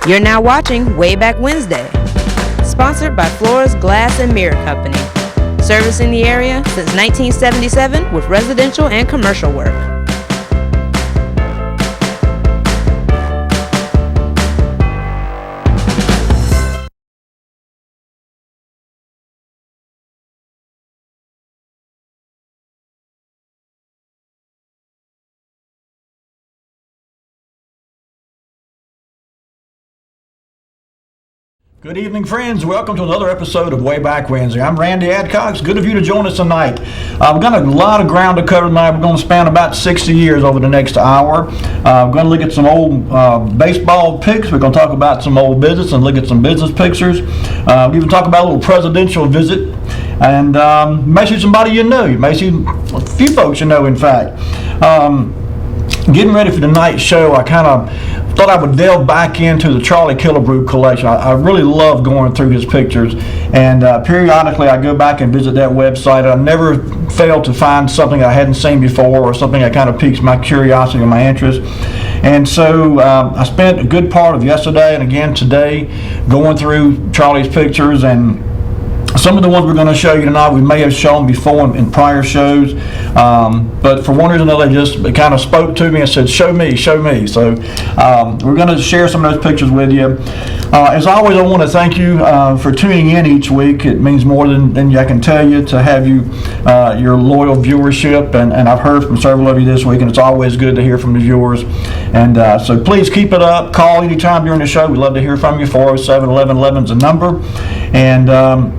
You're now watching Wayback Wednesday, sponsored by Flora's Glass and Mirror Company, servicing the area since 1977 with residential and commercial work. Good evening, friends. Welcome to another episode of Wayback Wednesday. I'm Randy Adcox. Good of you to join us tonight. We've got a lot of ground to cover tonight. We're going to span about 60 years over the next hour. We're going to look at some old baseball picks. We're going to talk about some old business and look at some business pictures. We even talk about a little presidential visit. And you may see somebody you know. You may see a few folks you know, in fact. Getting ready for tonight's show, I kind of thought I would delve back into the Charlie Killebrew collection. I really love going through his pictures, and periodically I go back and visit that website. I never fail to find something I hadn't seen before or something that kind of piques my curiosity and my interest. And so I spent a good part of yesterday and again today going through Charlie's pictures, and some of the ones we're going to show you tonight we may have shown before in prior shows, but for one reason or another, it kind of spoke to me and said, show me. So we're going to share some of those pictures with you. As always, I want to thank you for tuning in each week. It means more than I can tell you to have you, your loyal viewership, and I've heard from several of you this week, and it's always good to hear from the viewers. And so please keep it up. Call anytime during the show. We'd love to hear from you. 407-1111 is the number. And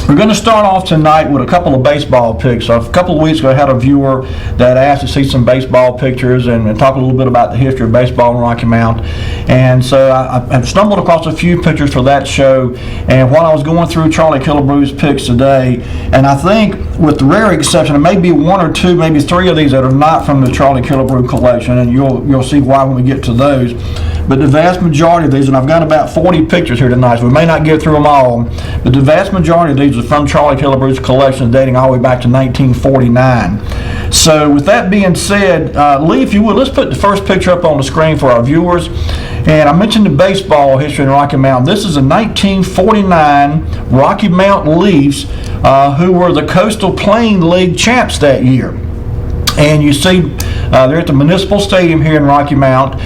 we're going to start off tonight with a couple of baseball picks. A couple of weeks ago, I had a viewer that asked to see some baseball pictures and talk a little bit about the history of baseball in Rocky Mount. And so I stumbled across a few pictures for that show. And while I was going through Charlie Killebrew's picks today, and I think with the rare exception, there may be one or two, maybe three of these that are not from the Charlie Killebrew collection, and you'll see why when we get to those. But the vast majority of these, and I've got about 40 pictures here tonight, so we may not get through them all, but the vast majority of these are from Charlie Killebrew's collection dating all the way back to 1949. So with that being said, Lee, if you would, let's put the first picture up on the screen for our viewers. And I mentioned the baseball history in Rocky Mount. This is a 1949 Rocky Mount Leafs who were the Coastal Plain League champs that year. And you see they're at the Municipal Stadium here in Rocky Mount.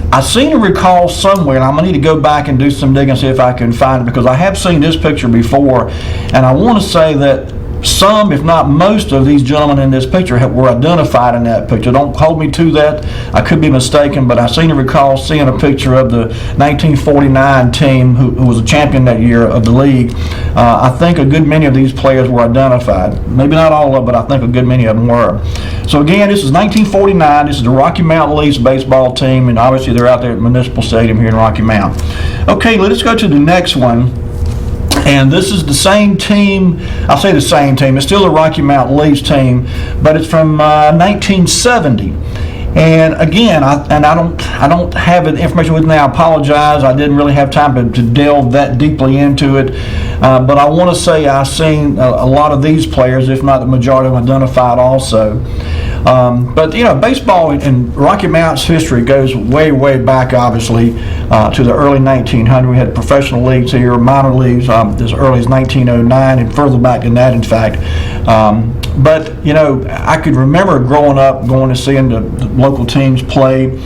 I seem to recall somewhere, and I'm going to need to go back and do some digging and see if I can find it, because I have seen this picture before, and I want to say that some, if not most, of these gentlemen in this picture were identified in that picture. Don't hold me to that. I could be mistaken, but I seem to recall seeing a picture of the 1949 team who was a champion that year of the league. I think a good many of these players were identified. Maybe not all of them, but I think a good many of them were. So again, this is 1949. This is the Rocky Mount Leafs baseball team, and obviously they're out there at Municipal Stadium here in Rocky Mount. Okay, let's go to the next one. And this is the same team. I'll say the same team. It's still the Rocky Mount Leafs team, but it's from 1970. And again, I don't have the information with me. I apologize. I didn't really have time to delve that deeply into it. But I want to say I've seen a lot of these players, if not the majority of them, identified also. But you know, baseball in Rocky Mount's history goes way, way back, obviously, to the early 1900s. We had professional leagues here, minor leagues, as early as 1909, and further back than that, in fact. But you know, I could remember growing up, going and seeing the local teams play.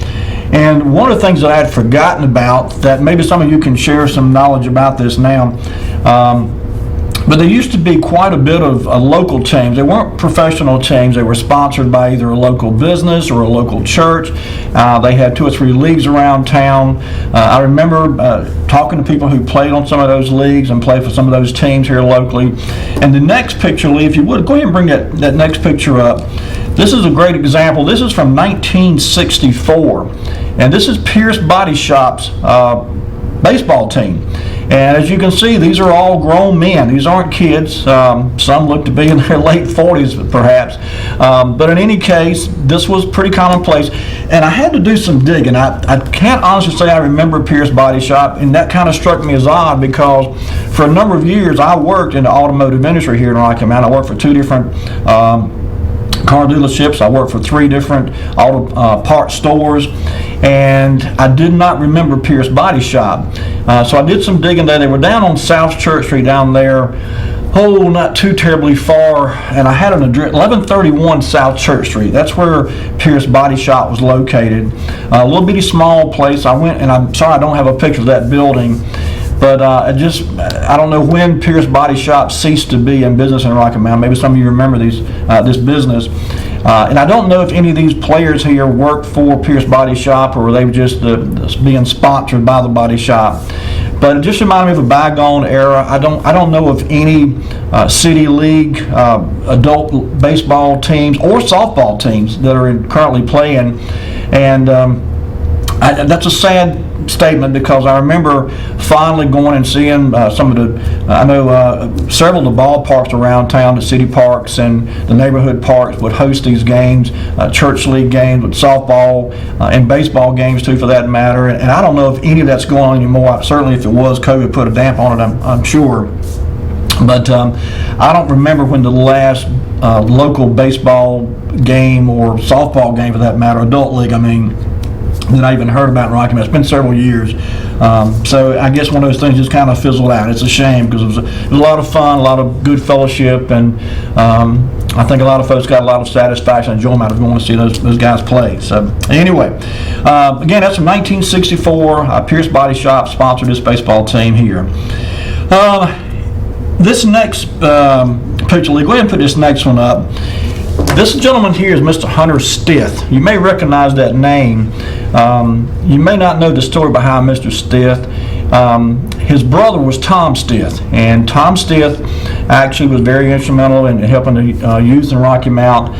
And one of the things that I had forgotten about, that maybe some of you can share some knowledge about this now, but there used to be quite a bit of local teams. They weren't professional teams. They were sponsored by either a local business or a local church. They had 2 or 3 leagues around town. I remember talking to people who played on some of those leagues and played for some of those teams here locally. And the next picture, Lee, if you would, go ahead and bring that next picture up. This is a great example. This is from 1964. And this is Pierce Body Shop's baseball team. And as you can see, these are all grown men. These aren't kids. Some look to be in their late 40s, perhaps. But in any case, this was pretty commonplace. And I had to do some digging. I can't honestly say I remember Pierce Body Shop, and that kind of struck me as odd because for a number of years I worked in the automotive industry here in Rocky Mount. I worked for 2 different car dealerships. I worked for 3 different auto parts stores, and I did not remember Pierce Body Shop. So I did some digging there. They were down on South Church Street down there, not too terribly far, and I had an address, 1131 South Church Street. That's where Pierce Body Shop was located. A little bitty small place. I went, and I'm sorry I don't have a picture of that building, but I don't know when Pierce Body Shop ceased to be in business in Rocky Mount. Maybe some of you remember this business. And I don't know if any of these players here worked for Pierce Body Shop, or they were just being sponsored by the body shop. But it just reminded me of a bygone era. I don't know of any city league adult baseball teams or softball teams that are currently playing, and that's a sad statement, because I remember finally going and seeing some of the, I know several of the ballparks around town, the city parks and the neighborhood parks would host these games, church league games with softball and baseball games too, for that matter. And I don't know if any of that's going on anymore. Certainly if it was, COVID put a damp on it, I'm sure. But I don't remember when the last local baseball game or softball game, for that matter, adult league, that I even heard about in Rocky Mount. It's been several years. So I guess one of those things just kind of fizzled out. It's a shame, because it was a lot of fun, a lot of good fellowship, and I think a lot of folks got a lot of satisfaction and enjoyment out of going to see those guys play. So anyway, again, that's from 1964. Pierce Body Shop sponsored this baseball team here. This next picture, go ahead and put this next one up. This gentleman here is Mr. Hunter Stith. You may recognize that name. You may not know the story behind Mr. Stith. His brother was Tom Stith, and Tom Stith actually was very instrumental in helping the youth in Rocky Mount.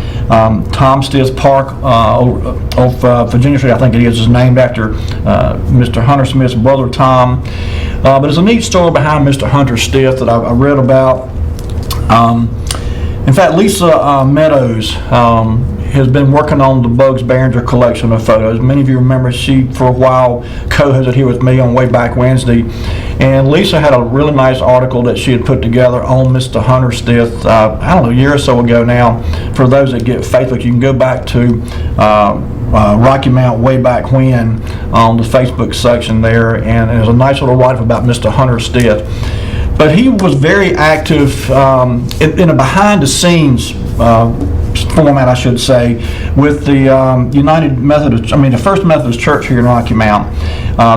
Tom Stith Park off Virginia Street, I think it is named after Mr. Hunter Smith's brother Tom. But there's a neat story behind Mr. Hunter Stith that I read about. In fact, Lisa Meadows has been working on the Bugs Behringer collection of photos. Many of you remember she, for a while, co-hosted here with me on Wayback Wednesday. And Lisa had a really nice article that she had put together on Mr. Hunter Stith, I don't know, a year or so ago now. For those that get Facebook, you can go back to Rocky Mount Way Back When on the Facebook section there. And there's a nice little write-up about Mr. Hunter Stith. But he was very active in a behind-the-scenes format, I should say, with the the First Methodist Church here in Rocky Mount.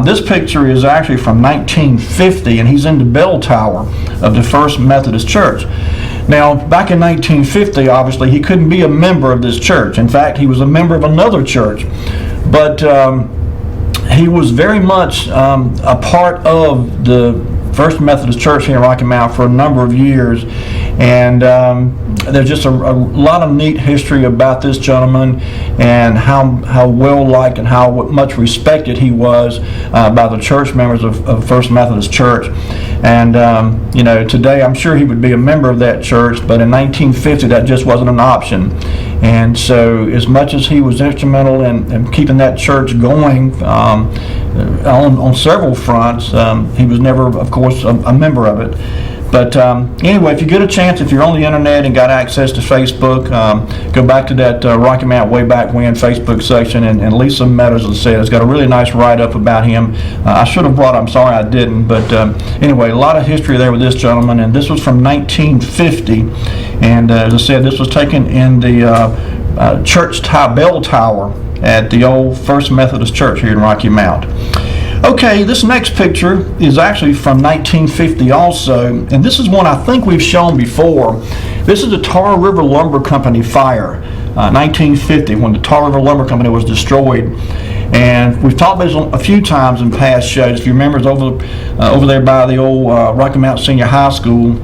This picture is actually from 1950, and he's in the bell tower of the First Methodist Church. Now, back in 1950, obviously, he couldn't be a member of this church. In fact, he was a member of another church. But he was very much a part of the First Methodist Church here in Rocky Mount for a number of years, and there's just a lot of neat history about this gentleman, and how well liked and how much respected he was by the church members of First Methodist Church. And today I'm sure he would be a member of that church, but in 1950 that just wasn't an option. And so, as much as he was instrumental in keeping that church going on several fronts, he was never, of course, a member of it. But anyway, if you get a chance, if you're on the internet and got access to Facebook, go back to that Rocky Mount Way Back When Facebook section, and Lisa Meadows, as I said, has got a really nice write-up about him. I should have brought it, I'm sorry I didn't, but anyway, a lot of history there with this gentleman, and this was from 1950, and as I said, this was taken in the church bell tower at the old First Methodist Church here in Rocky Mount. Okay, this next picture is actually from 1950 also, and this is one I think we've shown before. This is the Tar River Lumber Company fire, 1950, when the Tar River Lumber Company was destroyed. And we've talked about this a few times in past shows. If you remember, it's over there by the old Rocky Mount Senior High School,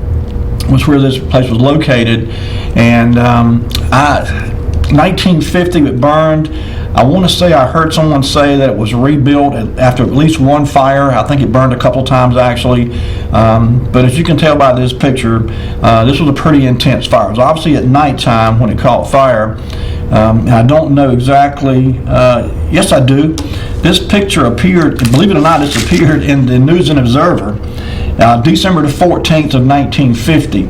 was where this place was located. And 1950, it burned. I want to say I heard someone say that it was rebuilt after at least one fire. I think it burned a couple times actually. But as you can tell by this picture, this was a pretty intense fire. It was obviously at nighttime when it caught fire. And I don't know exactly. Yes, I do. This picture appeared, believe it or not, this appeared in the News and Observer, December the 14th of 1950.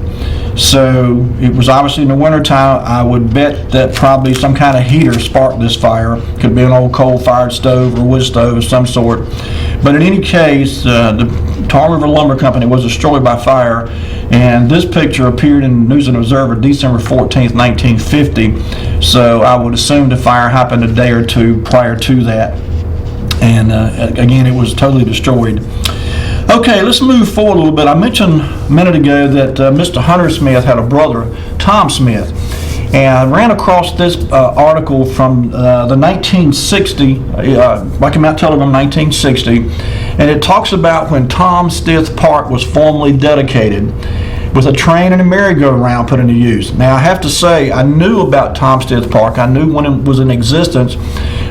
So it was obviously in the wintertime. I would bet that probably some kind of heater sparked this fire. Could be an old coal-fired stove or wood stove of some sort. But in any case, the Tar River Lumber Company was destroyed by fire, and this picture appeared in News and Observer December 14th, 1950. So I would assume the fire happened a day or two prior to that. And again, it was totally destroyed. Okay, let's move forward a little bit. I mentioned a minute ago that Mr. Hunter Smith had a brother, Tom Smith. And I ran across this article from the 1960, Rocky Mount Telegram 1960, and it talks about when Tom Stith Park was formally dedicated with a train and a merry-go-round put into use. Now, I have to say, I knew about Tom Stith Park. I knew when it was in existence,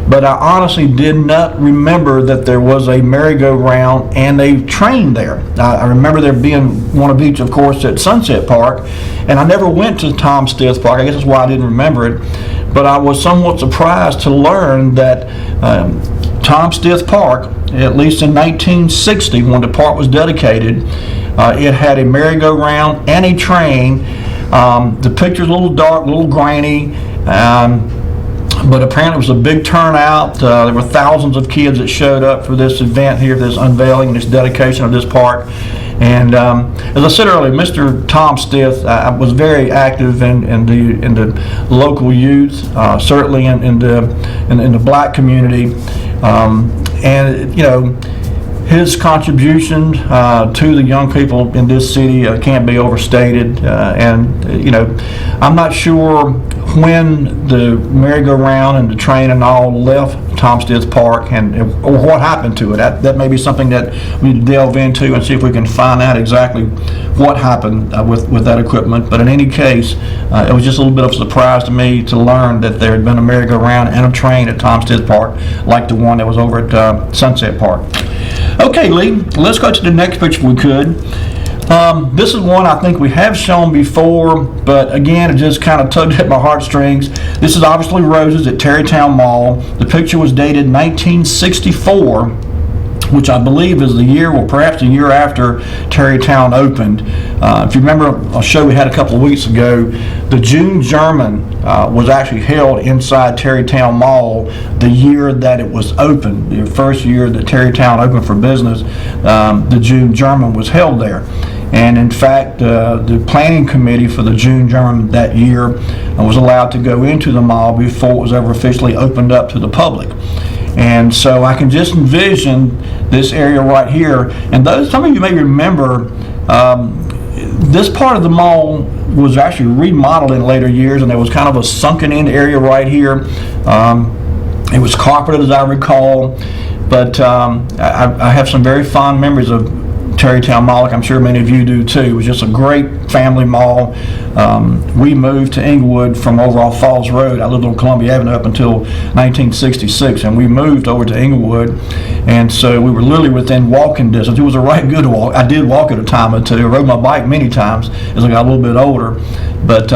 but I honestly did not remember that there was a merry-go-round and a train there. I remember there being one of each, of course, at Sunset Park, and I never went to Tom Stith Park. I guess that's why I didn't remember it, but I was somewhat surprised to learn that Tom Stith Park, at least in 1960, when the park was dedicated, it had a merry-go-round and a train. The picture's a little dark, a little grainy, but apparently it was a big turnout. There were thousands of kids that showed up for this event here, this unveiling, this dedication of this park. And as I said earlier, Mr. Tom Stith was very active in the local youth, certainly in the black community, and you know, his contribution to the young people in this city can't be overstated. And you know, I'm not sure when the merry-go-round and the train and all left Tom Stith Park, or what happened to it. That may be something that we need to delve into and see if we can find out exactly what happened with that equipment. But in any case, it was just a little bit of a surprise to me to learn that there had been a merry-go-round and a train at Tom Stith Park, like the one that was over at Sunset Park. Okay, Lee, let's go to the next picture if we could. This is one I think we have shown before, but again, it just kind of tugged at my heartstrings. This is obviously roses at Terrytown Mall. The picture was dated 1964, which I believe is the year, or perhaps the year after Terrytown opened. If you remember a show we had a couple of weeks ago, the June German was actually held inside Terrytown Mall the year that it was opened. The first year that Terrytown opened for business, the June German was held there. And in fact, the planning committee for the June German that year was allowed to go into the mall before it was ever officially opened up to the public. And so I can just envision this area right here. And some of you may remember, this part of the mall was actually remodeled in later years, and there was kind of a sunken in area right here. It was carpeted, as I recall, but I have some very fond memories of Terrytown Mall, like I'm sure many of you do too. It was just a great family mall. We moved to Inglewood from over off Falls Road. I lived on Columbia Avenue up until 1966, and we moved over to Inglewood, and so we were literally within walking distance. It was a right good walk. I did walk at a time or two. I rode my bike many times as I got a little bit older. But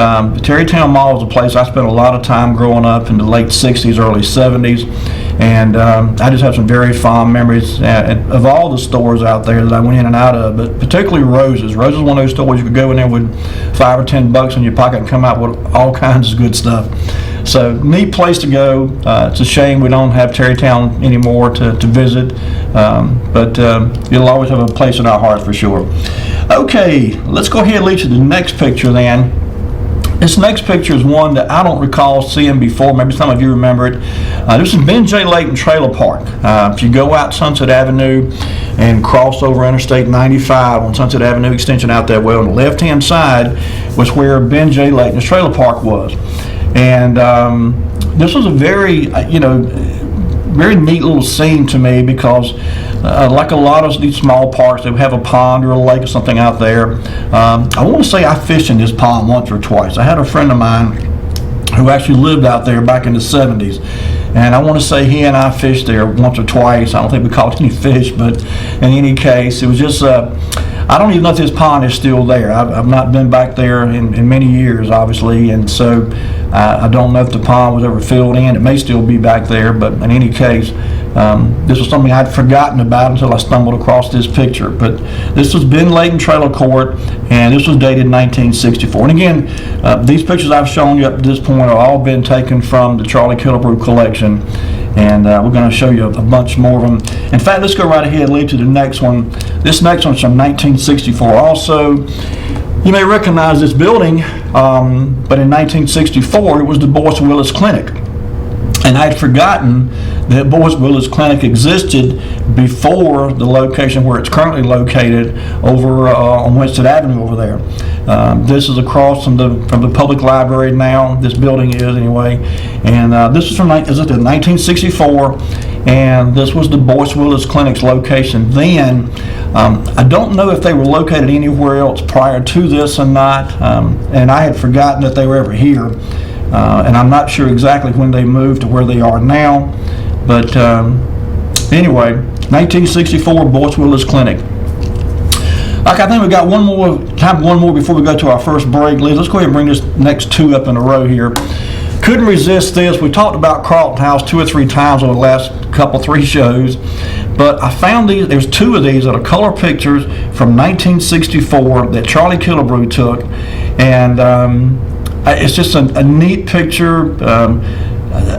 Terrytown Mall was a place I spent a lot of time growing up in the late 60s, early 70s. And I just have some very fond memories of all the stores out there that I went in and out of, but particularly Roses. Roses is one of those stores you could go in there with $5 or $10 in your pocket and come out with all kinds of good stuff. So, neat place to go. It's a shame we don't have Terrytown anymore to visit, but you'll always have a place in our hearts for sure. Okay, let's go ahead and lead to the next picture then. This next picture is one that I don't recall seeing before. Maybe some of you remember it. This is Ben J. Layton Trailer Park. If you go out Sunset Avenue and cross over Interstate 95 on Sunset Avenue extension out that way, on the left-hand side was where Ben J. Layton's Trailer Park was. And this was a very, very neat little scene to me because like a lot of these small parks, they would have a pond or a lake or something out there. I want to say I fished in this pond once or twice. I had a friend of mine who actually lived out there back in the 70s, and I want to say he and I fished there once or twice. I don't think we caught any fish, but in any case, it was just I don't even know if this pond is still there. I've not been back there in many years, obviously, and so I don't know if the pond was ever filled in. It may still be back there, but in any case, This was something I'd forgotten about until I stumbled across this picture. But this was Ben Layton Trailer Court, and this was dated 1964. And again, these pictures I've shown you up to this point have all been taken from the Charlie Killebrew collection, and we're going to show you a bunch more of them. In fact, let's go right ahead and lead to the next one. This next one's from 1964. Also, you may recognize this building, but in 1964 it was the Boyce Willis Clinic. And I had forgotten that Boyce Willis Clinic existed before the location where it's currently located over on Winston Avenue over there. This is across from the public library now. This building is anyway. And this is from 1964, and this was the Boyce Willis Clinic's location then. I don't know if they were located anywhere else prior to this or not, and I had forgotten that they were ever here. And I'm not sure exactly when they moved to where they are now, but anyway, 1964 Boyce Willis Clinic. Okay, I think we got one more before we go to our first break. Liz, let's go ahead and bring this next two up in a row here. Couldn't resist this. We talked about Carlton House 2 or 3 times over the last three shows, but I found these. There's 2 of these that are color pictures from 1964 that Charlie Killebrew took, and it's just a neat picture.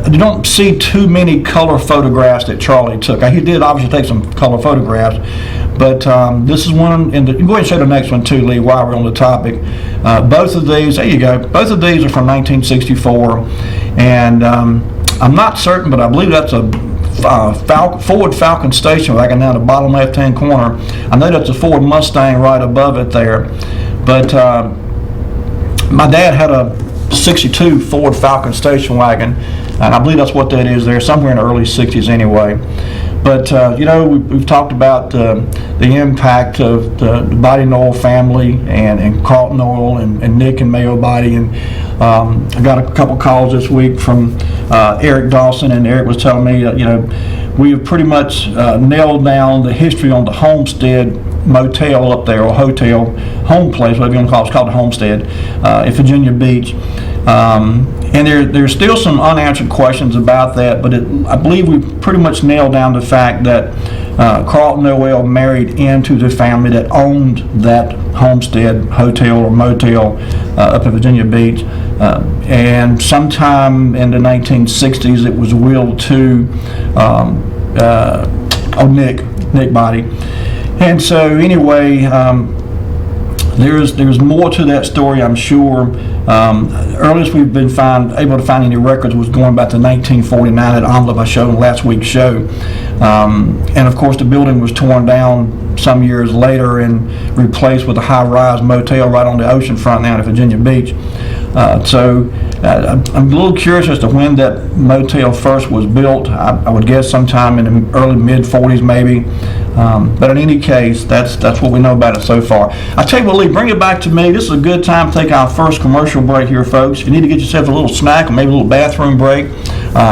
You don't see too many color photographs that Charlie took. He did obviously take some color photographs, but this is one. And go ahead and show the next one too, Lee, while we're on the topic. Both of these, there you go. Both of these are from 1964, and I'm not certain, but I believe that's a Ford Falcon station wagon down the bottom left-hand corner. I know that's a Ford Mustang right above it there, but my dad had a 62 Ford Falcon station wagon, and I believe that's what that is there, somewhere in the early 60s anyway. But we've talked about the impact of the Body Noel family and Carlton Noel and Nick and Mayo Body, and I got a couple calls this week from Eric Dawson, and Eric was telling me that we have pretty much nailed down the history on the Homestead motel up there, or hotel, home place, whatever you want to call it. It's called the Homestead in Virginia Beach. And there's still some unanswered questions about that, but I believe we pretty much nailed down the fact that Carlton Noel married into the family that owned that Homestead hotel or motel up in Virginia Beach. And sometime in the 1960s, it was willed to Nick Body. And so anyway, there's more to that story, I'm sure. Earliest we've been able to find any records was going back to 1949, that envelope I showed in last week's show. And of course the building was torn down some years later and replaced with a high-rise motel right on the ocean front now in Virginia Beach. So I'm a little curious as to when that motel first was built. I would guess sometime in the early mid-40s maybe. But in any case, that's what we know about it so far. I tell you what, Lee, bring it back to me. This is a good time to take our first commercial break here, folks. If you need to get yourself a little snack or maybe a little bathroom break,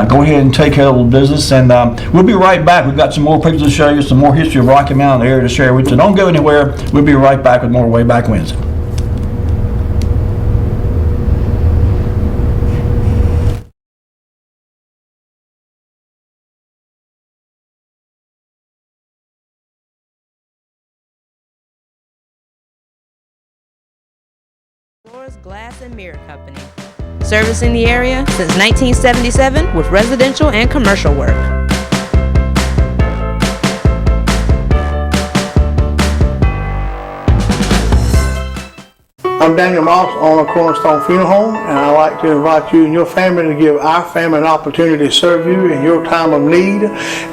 go ahead and take care of a little business, and we'll be right back. We've got some more pictures to show you, some more history of Rocky Mountain area to share with you. Don't go anywhere. We'll be right back with more Wayback Wednesday. Glass and Mirror Company, servicing the area since 1977 with residential and commercial work. I'm Daniel Moss, owner of Cornerstone Funeral Home, and I'd like to invite you and your family to give our family an opportunity to serve you in your time of need.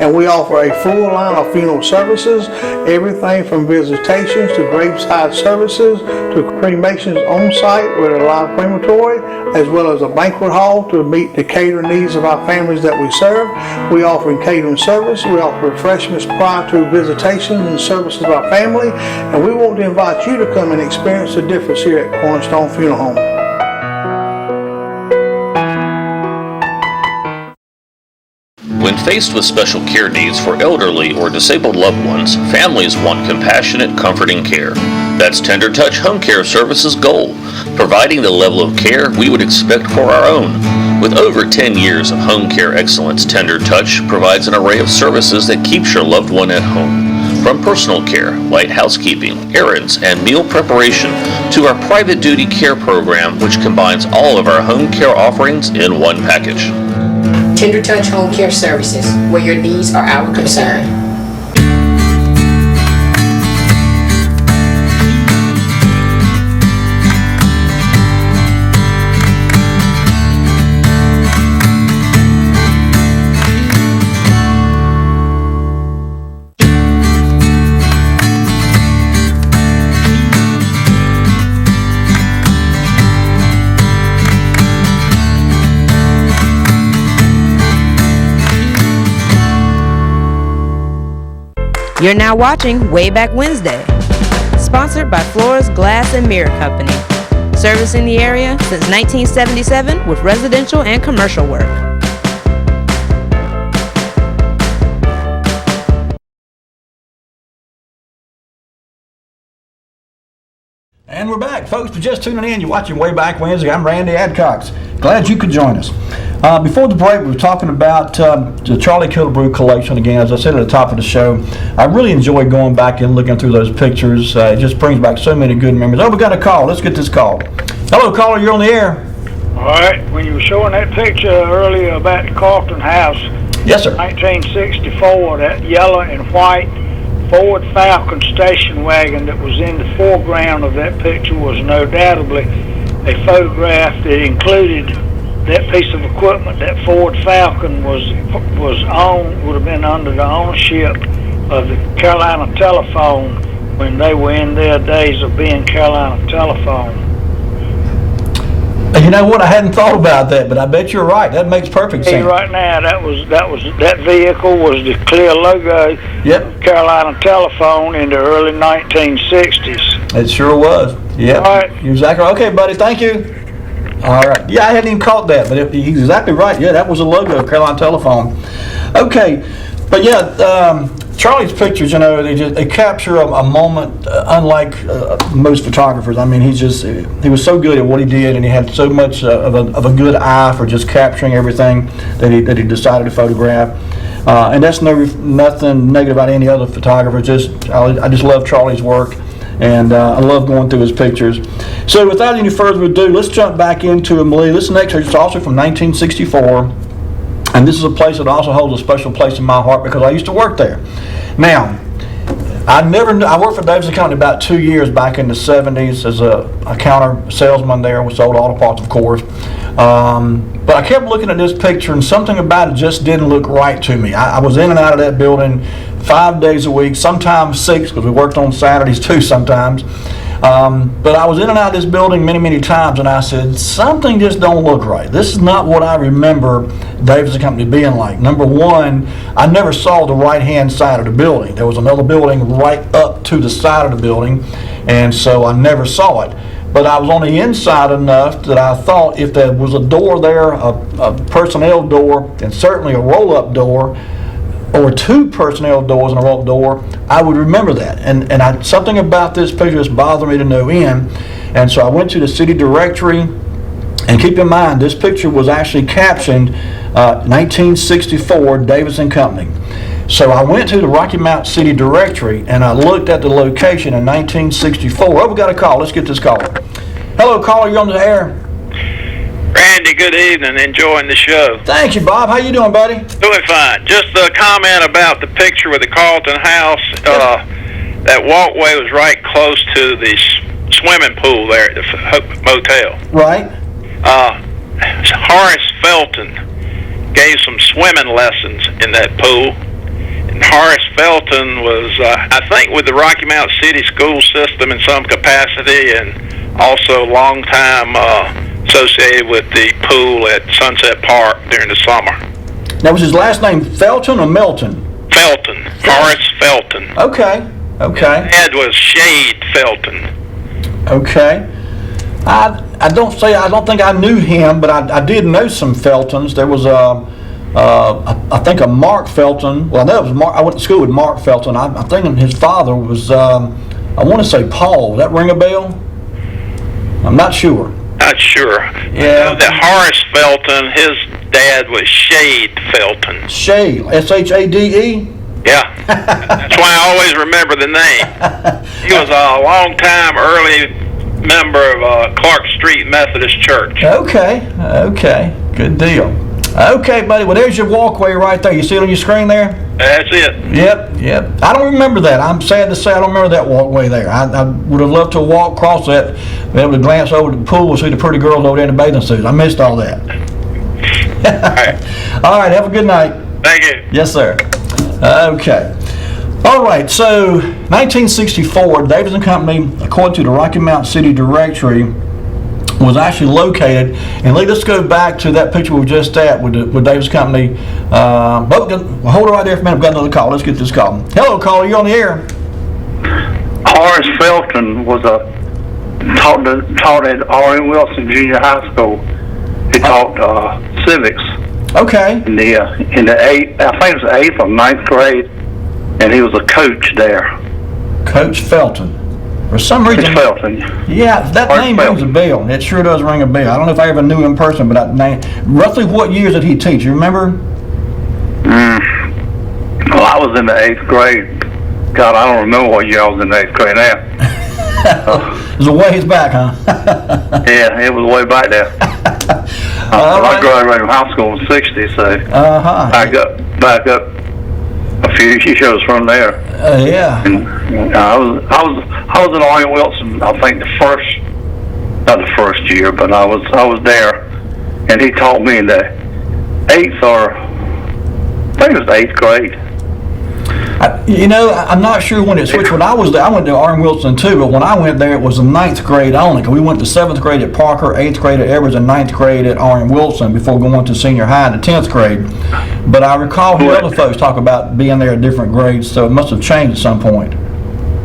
And we offer a full line of funeral services, everything from visitations to graveside services to cremations on site with a live crematory, as well as a banquet hall to meet the catering needs of our families that we serve. We offer catering service. We offer refreshments prior to visitations and services of our family, and we want to invite you to come and experience the difference here at Cornerstone Funeral Home. When faced with special care needs for elderly or disabled loved ones, families want compassionate, comforting care. That's Tender Touch Home Care Services' goal, providing the level of care we would expect for our own. With over 10 years of home care excellence, Tender Touch provides an array of services that keeps your loved one at home. From personal care, light housekeeping, errands, and meal preparation to our private duty care program, which combines all of our home care offerings in one package. Tender Touch Home Care Services, where your needs are our concern. You're now watching Wayback Wednesday, sponsored by Flores Glass and Mirror Company, servicing the area since 1977 with residential and commercial work. And we're back, folks. For just tuning in, you're watching Wayback Wednesday. I'm Randy Adcox. Glad you could join us. Before the break, we were talking about the Charlie Killebrew collection again. As I said at the top of the show, I really enjoy going back and looking through those pictures. It just brings back so many good memories. Oh, we got a call. Let's get this call. Hello, caller. You're on the air. All right. When you were showing that picture earlier about the Carlton house, Yes, sir. 1964, that yellow and white Ford Falcon station wagon that was in the foreground of that picture was undoubtedly a photograph that included that piece of equipment. That Ford Falcon would have been under the ownership of the Carolina Telephone when they were in their days of being Carolina Telephone. You know what? I hadn't thought about that, but I bet you're right. That makes perfect sense. Right now, that vehicle was the clear logo. Yep. Of Carolina Telephone in the early 1960s. It sure was. Yep. All right. You're exactly right. Okay, buddy. Thank you. All right. Yeah, I hadn't even caught that, but he's exactly right. Yeah, that was the logo of Carolina Telephone. Okay, but yeah, Charlie's pictures, you know, they capture a moment unlike most photographers. I mean, he was so good at what he did, and he had so much of a good eye for just capturing everything that he decided to photograph. And that's nothing negative about any other photographer. I just love Charlie's work. And I love going through his pictures. So without any further ado, let's jump back into him. This next picture is also from 1964. And this is a place that also holds a special place in my heart because I used to work there. Now, I worked for Davidson Company about 2 years back in the 70s as a counter salesman there. We sold auto parts, of course. But I kept looking at this picture, and something about it just didn't look right to me. I was in and out of that building 5 days a week, sometimes 6, because we worked on Saturdays too sometimes. But I was in and out of this building many, many times, and I said, something just don't look right. This is not what I remember Davidson Company being like. Number one, I never saw the right-hand side of the building. There was another building right up to the side of the building, and so I never saw it. But I was on the inside enough that I thought if there was a door there, a personnel door, and certainly a roll-up door, or 2 personnel doors and a roll-up door, I would remember that. And something about this picture just bothered me to no end. And so I went to the city directory, and keep in mind, this picture was actually captioned 1964 Davidson Company. So I went to the Rocky Mount City Directory, and I looked at the location in 1964. Oh, we got a call. Let's get this call. Hello, caller. You're on the air. Randy, good evening. Enjoying the show. Thank you, Bob. How you doing, buddy? Doing fine. Just a comment about the picture with the Carlton house. That walkway was right close to the swimming pool there at the motel. Right. Horace Felton gave some swimming lessons in that pool. And Horace Felton was, I think, with the Rocky Mount City school system in some capacity, and also a long time associated with the pool at Sunset Park during the summer. Now, was his last name Felton or Melton? Felton. Horace Felton. Okay. His dad was Shade Felton. Okay. I don't think I knew him, but I did know some Feltons. There was I think a Mark Felton. Well, I know it was Mark. I went to school with Mark Felton. I'm thinking his father was I want to say Paul. Does that ring a bell? I'm not sure. not sure. Yeah. I know that Horace Felton, his dad was Shade Felton. Shade, S-H-A-D-E? Yeah, that's why I always remember the name. He was a long-time early member of Clark Street Methodist Church. Okay, good deal. Okay, buddy, well, there's your walkway right there. You see it on your screen there? That's it. Yep. I don't remember that. I'm sad to say I don't remember that walkway there. I would have loved to walk across that, be able to glance over the pool and see the pretty girls over there in the bathing suits. I missed all that. All right, have a good night. Thank you. Yes, sir. Okay. All right, so 1964, Davidson Company, according to the Rocky Mount City Directory, was actually located, and let's go back to that picture we were just at with Davidson Company. Hold it right there for a minute. We've got another call. Let's get this call. Hello, caller. You're on the air. Horace Felton was taught at R.M. Wilson Junior High School. He taught civics. Okay. In the eighth, I think it was the 8th or 9th grade, and he was a coach there. Coach Felton. For some reason, Coach Felton. Yeah, that Horace name Felton. rings a bell. It sure does ring a bell. I don't know if I ever knew him in person, but that name. Roughly what years did he teach? You remember? Well, I was in the 8th grade. God, I don't remember what year I was in the 8th grade now. It was a ways back, huh? Yeah, it was way back there. I graduated from high school in '60, so back up a few years from there. Yeah. And I was at R.M. Wilson. I think not the first year, but I was there, and he taught me in the 8th or I think it was the 8th grade. I'm not sure when it switched. When I was there, I went to R.M. Wilson too, but when I went there, it was the 9th grade only. Cause we went to 7th grade at Parker, 8th grade at Edwards, and 9th grade at R.M. Wilson before going to senior high in the 10th grade. But I recall hearing other folks talk about being there at different grades, so it must have changed at some point.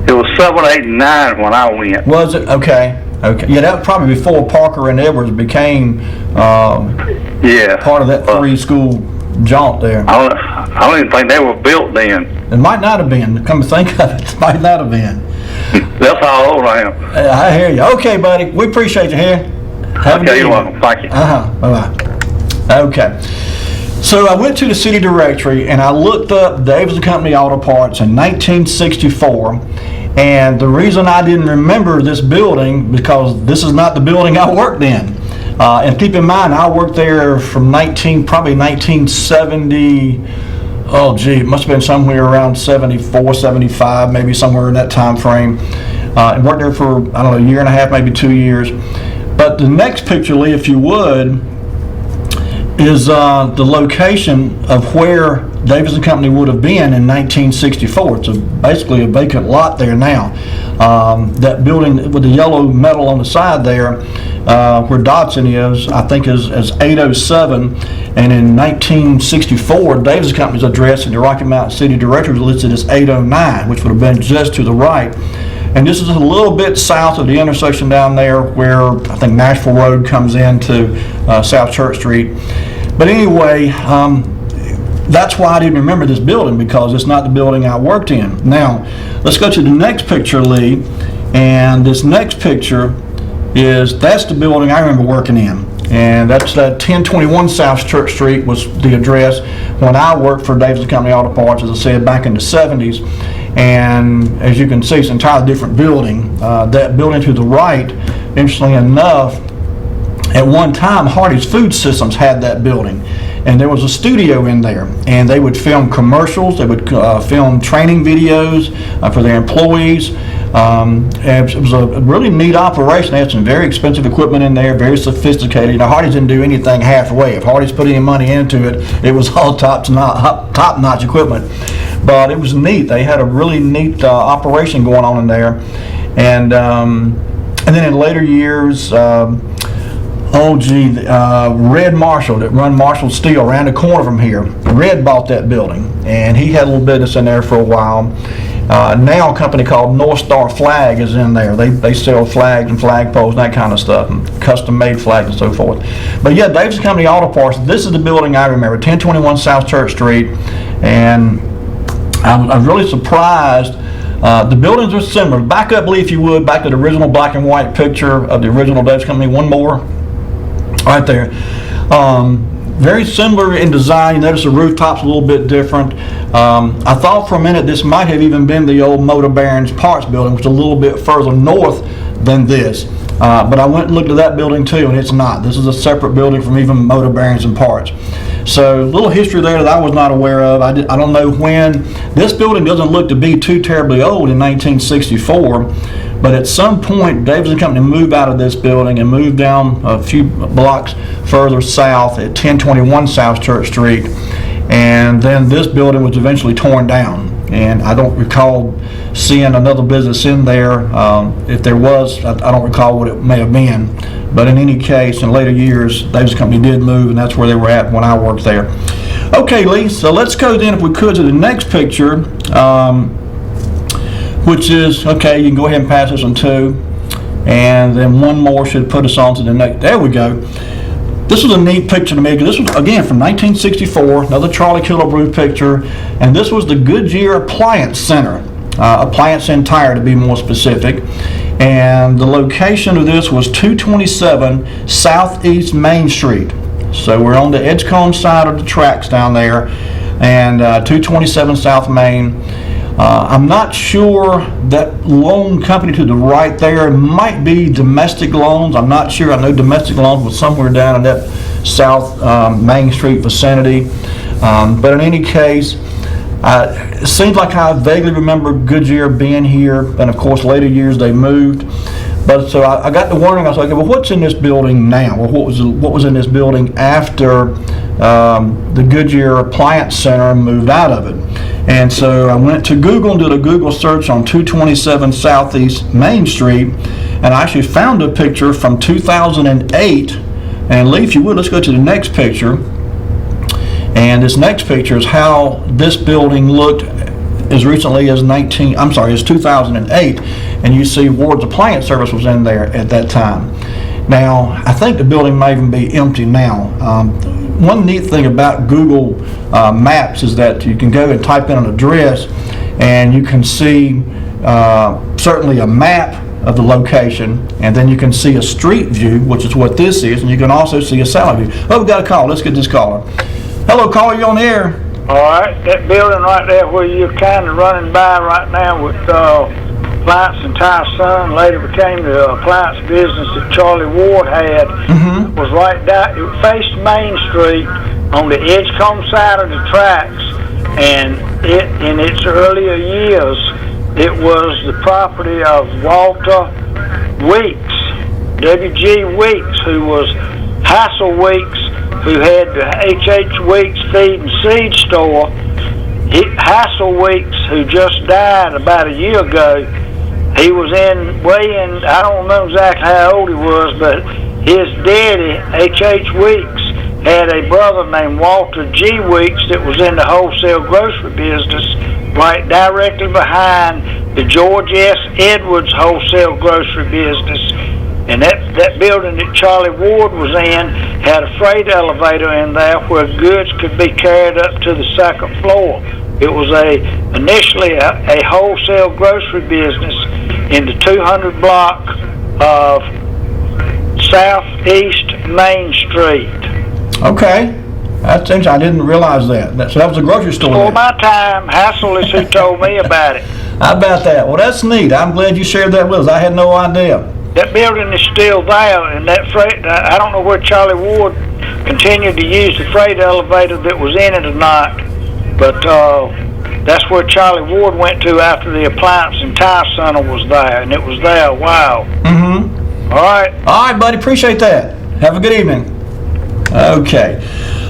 It was 7, 8, and 9 when I went. Was it? Okay. Yeah, that was probably before Parker and Edwards became part of that three-school jaunt there. I don't even think they were built then. It might not have been. Come to think of it, it might not have been. That's how old I am. I hear you. Okay, buddy. We appreciate you here. Okay, you're welcome. Thank you. Bye-bye. Okay. So I went to the city directory and I looked up Davidson Company Auto Parts in 1964. And the reason I didn't remember this building, because this is not the building I worked in. And keep in mind, I worked there from probably 1970. Oh, gee, it must have been somewhere around 74, 75, maybe somewhere in that time frame. And worked there for, I don't know, a year and a half, maybe 2 years. But the next picture, Lee, if you would, is the location of where Davidson Company would have been in 1964. It's basically a vacant lot there now. That building with the yellow metal on the side there, where Dodson is, I think is 807. And in 1964, Davidson Company's address in the Rocky Mount City Directory was listed as 809, which would have been just to the right. And this is a little bit south of the intersection down there where I think Nashville Road comes into South Church Street. But anyway, that's why I didn't remember this building, because it's not the building I worked in. Now, let's go to the next picture, Lee. And this next picture that's the building I remember working in. And that's 1021 South Church Street was the address when I worked for Davidson Company Auto Parts, as I said, back in the 70s. And as you can see, it's an entirely different building. That building to the right, interestingly enough, at one time, Hardee's Food Systems had that building. And there was a studio in there. And they would film commercials. They would film training videos for their employees. And it was a really neat operation. They had some very expensive equipment in there, very sophisticated. You know, Hardee's didn't do anything halfway. If Hardee's put any money into it, it was all top-notch equipment. But it was neat. They had a really neat operation going on in there. And then in later years, Red Marshall that run Marshall Steel around the corner from here. Red bought that building, and he had a little business in there for a while. Now a company called North Star Flag is in there. They sell flags and flagpoles and that kind of stuff, and custom-made flags and so forth. But yeah, Davidson Company Auto Parts, this is the building I remember, 1021 South Church Street, and I'm really surprised. The buildings are similar. Back up, Lee, if you would, back to the original black and white picture of the original Davidson Company. One more. right there. Very similar in design. You notice the rooftop's a little bit different. I thought for a minute this might have even been the old Motor Barons Parts building, which is a little bit further north than this. But I went and looked at that building too, and it's not. This is a separate building from even Motor Barons and Parts. So a little history there that I was not aware of. I don't know when. This building doesn't look to be too terribly old in 1964. But at some point, Davidson Company moved out of this building and moved down a few blocks further south at 1021 South Church Street. And then this building was eventually torn down. And I don't recall seeing another business in there. If there was, I don't recall what it may have been. But in any case, in later years, Davidson Company did move, and that's where they were at when I worked there. Okay, Lee, so let's go then, if we could, to the next picture. Which is, okay, you can go ahead and pass this on two, and then one more should put us on to the next. There we go. This was a neat picture to me, because this was, again, from 1964, another Charlie Killebrew picture, and this was the Goodyear Appliance Center, Appliance and Tire to be more specific, and the location of this was 227 Southeast Main Street. So we're on the Edgecombe side of the tracks down there, and 227 South Main. I'm not sure that loan company to the right there might be Domestic Loans. I'm not sure. I know Domestic Loans was somewhere down in that South Main Street vicinity. But in any case, it seems like I vaguely remember Goodyear being here, and of course later years they moved. But so I got to wondering, I was like, well, what's in this building now? Well, what was in this building after the Goodyear Appliance Center moved out of it? And so I went to Google and did a Google search on 227 Southeast Main Street, and I actually found a picture from 2008. And Lee, if you would, let's go to the next picture. And this next picture is how this building looked as recently as 2008. And you see Ward's Appliance Service was in there at that time. Now, I think the building may even be empty now. One neat thing about Google Maps is that you can go and type in an address, and you can see certainly a map of the location, and then you can see a street view, which is what this is, and you can also see a satellite view. Oh, we got a call. Let's get this caller. Hello, caller, you on the air? All right, that building right there where you're kind of running by right now with Appliance and Tire Son, later became the appliance business that Charlie Ward had, was right down. It faced Main Street on the Edgecombe side of the tracks, and in its earlier years, it was the property of Walter Weeks, W.G. Weeks, who was Hassel Weeks, who had the H.H. Weeks Feed and Seed store. Hassel Weeks, who just died about a year ago, he was I don't remember exactly how old he was, but his daddy, H.H. Weeks, had a brother named Walter G. Weeks that was in the wholesale grocery business, right directly behind the George S. Edwards wholesale grocery business. And that building that Charlie Ward was in had a freight elevator in there where goods could be carried up to the second floor. It was initially a wholesale grocery business in the 200 block of Southeast Main Street. Okay. That's interesting. I didn't realize that. So that was a grocery store. Before my time, Hassel is who told me about it. How about that? Well, that's neat. I'm glad you shared that with us. I had no idea. That building is still there, and that freight, I don't know where Charlie Ward continued to use the freight elevator that was in it or not, but that's where Charlie Ward went to after the Appliance and Tire Center was there, and it was there a while. All right. All right, buddy. Appreciate that. Have a good evening. Okay.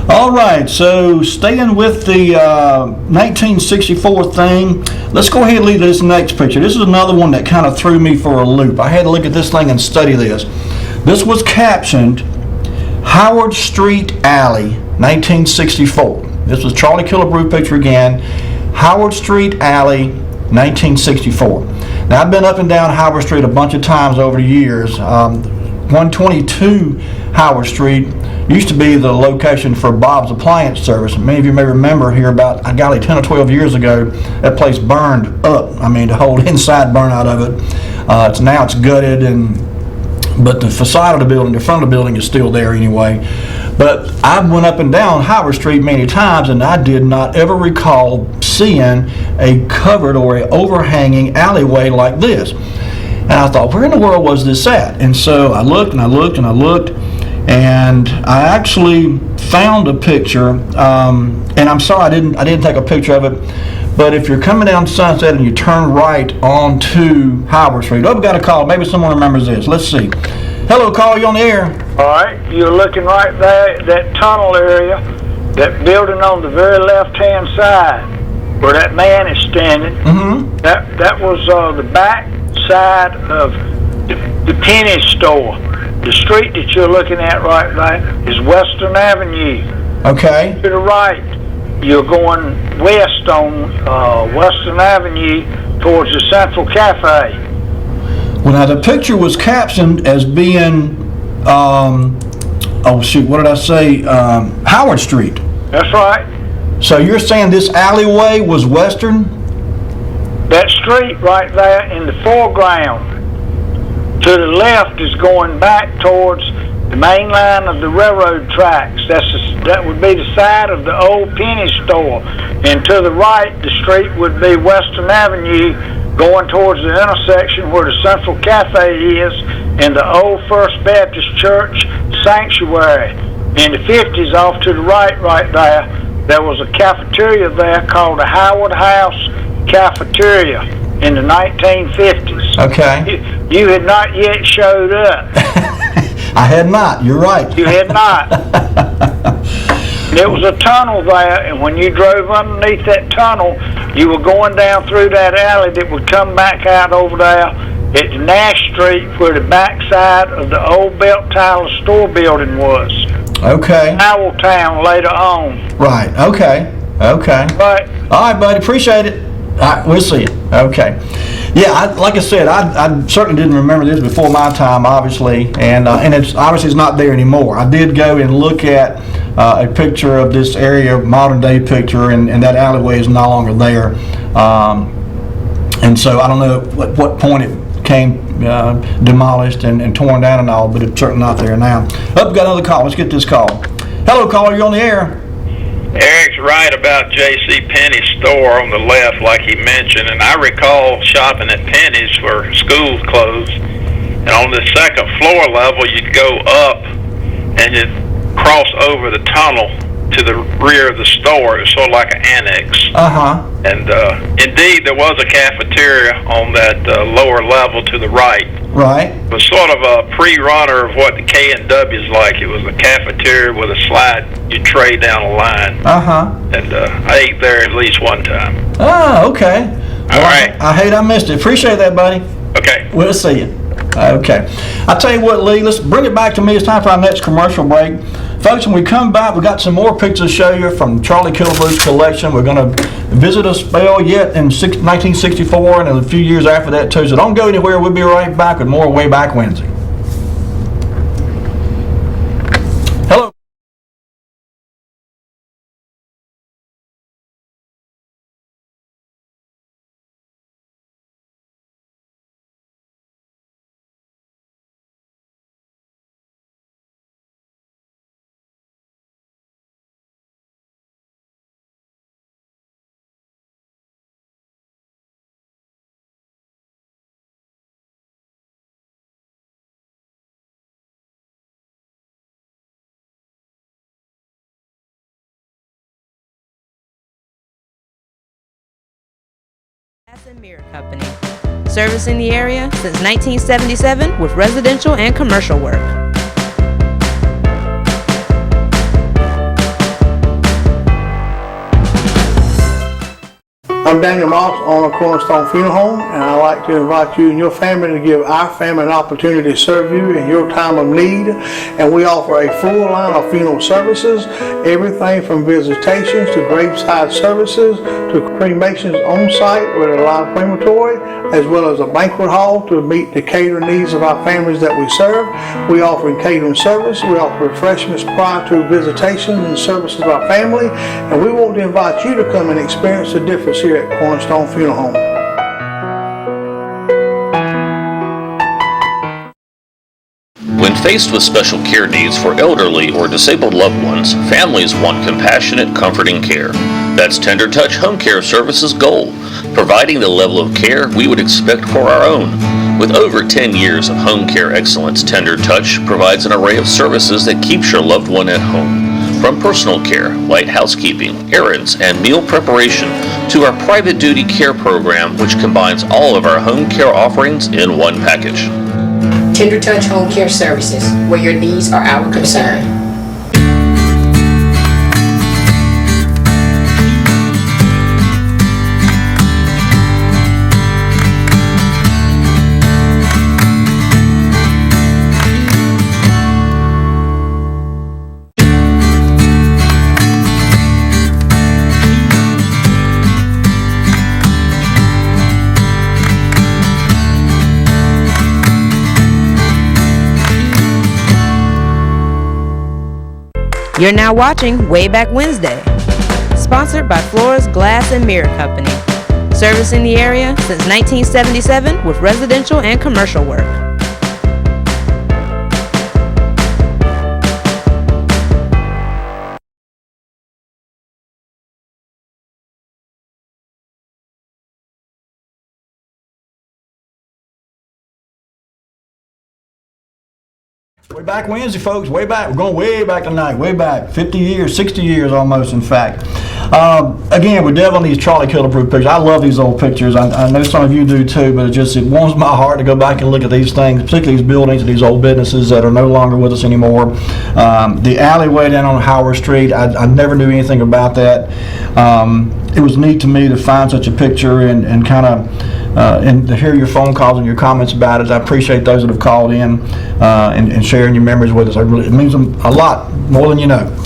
All right, so staying with the 1964 thing, let's go ahead and leave this next picture. This is another one that kind of threw me for a loop. I had to look at this thing and study this. This was captioned Howard Street Alley, 1964. This was Charlie Killebrew picture again. Howard Street Alley, 1964. Now, I've been up and down Howard Street a bunch of times over the years. 122 Howard Street used to be the location for Bob's Appliance Service. Many of you may remember here about, 10 or 12 years ago, that place burned up. I mean, the whole inside burned out of it. Now it's gutted, and but the facade of the building, the front of the building is still there anyway. But I went up and down Howard Street many times, and I did not ever recall seeing a covered or a overhanging alleyway like this. And I thought, where in the world was this at? And so I looked and I looked and I looked, and I actually found a picture. And I'm sorry I didn't take a picture of it. But if you're coming down Sunset and you turn right onto Howard Street, oh, we got a call. Maybe someone remembers this. Let's see. Hello, call. You on the air? All right, you're looking right there at that tunnel area, that building on the very left-hand side, where that man is standing. Mm-hmm. That was the back side of the penny store. The street that you're looking at right there is Western Avenue. Okay. To the right, you're going west on Western Avenue towards the Central Cafe. Well, now the picture was captioned as being, oh shoot, what did I say? Howard Street. That's right. So you're saying this alleyway was Western? That street right there in the foreground to the left is going back towards the main line of the railroad tracks. That would be the side of the old penny store. And to the right, the street would be Western Avenue going towards the intersection where the Central Cafe is and the old First Baptist Church sanctuary. In the 50s, off to the right there was a cafeteria there called the Howard House Cafeteria in the 1950s. Okay. You had not yet showed up. I had not. You're right. You had not. There was a tunnel there, and when you drove underneath that tunnel, you were going down through that alley that would come back out over there at Nash Street where the backside of the old Belt Tyler store building was. Okay. Town later on. Right. Okay. Okay. Right. All right, buddy. Appreciate it. All right, we'll see you. Okay. Yeah, like I said, I certainly didn't remember this before my time, obviously, and it's obviously it's not there anymore. I did go and look at a picture of this area, modern day picture, and that alleyway is no longer there. And so I don't know at what point it came demolished and torn down and all, but it's certainly not there now. Oh, we got another call. Let's get this call. Hello, caller. You're on the air. Eric's right about J.C. Penney's store on the left, like he mentioned, and I recall shopping at Penney's for school clothes. And on the second floor level, you'd go up and you'd cross over the tunnel to the rear of the store. It was sort of like an annex. Uh-huh. And indeed, there was a cafeteria on that lower level to the right. Right. It was sort of a pre-runner of what the K&W's like. It was a cafeteria with a slide you trade down a line. Uh-huh. And I ate there at least one time. Oh, okay. All right. I hate I missed it. Appreciate that, buddy. Okay. We'll see you. Okay. I'll tell you what, Lee, let's bring it back to me. It's time for our next commercial break. Folks, when we come back, we got some more pictures to show you from Charlie Kilberg's collection. We're going to visit a spell yet in 1964 and a few years after that, too. So don't go anywhere. We'll be right back with more Wayback Wednesday. Hello. Glass and Mirror Company, servicing the area since 1977 with residential and commercial work. I'm Daniel Moss, owner of Cornerstone Funeral Home, and I'd like to invite you and your family to give our family an opportunity to serve you in your time of need. And we offer a full line of funeral services, everything from visitations to graveside services to cremations on site with a live crematory, as well as a banquet hall to meet the catering needs of our families that we serve. We offer catering service, we offer refreshments prior to visitations and services of our family, and we want to invite you to come and experience the difference here at Cornerstone Funeral Home. Faced with special care needs for elderly or disabled loved ones, families want compassionate, comforting care. That's Tender Touch Home Care Services' goal, providing the level of care we would expect for our own. With over 10 years of home care excellence, Tender Touch provides an array of services that keeps your loved one at home. From personal care, light housekeeping, errands, and meal preparation, to our private duty care program, which combines all of our home care offerings in one package. Tender Touch Home Care Services, where your needs are our concern. You're now watching Wayback Wednesday, sponsored by Flores Glass and Mirror Company, servicing the area since 1977 with residential and commercial work. Wayback Wednesday, folks. Way back. We're going way back tonight. Way back. 50 years, 60 years almost, in fact. Again, we're delving these Charlie Killebrew pictures. I love these old pictures. I know some of you do too, but it warms my heart to go back and look at these things, particularly these buildings and these old businesses that are no longer with us anymore. The alleyway down on Howard Street, I never knew anything about that. It was neat to me to find such a picture and kind of and to hear your phone calls and your comments about it. I appreciate those that have called in and sharing your memories with us. It means a lot, more than you know.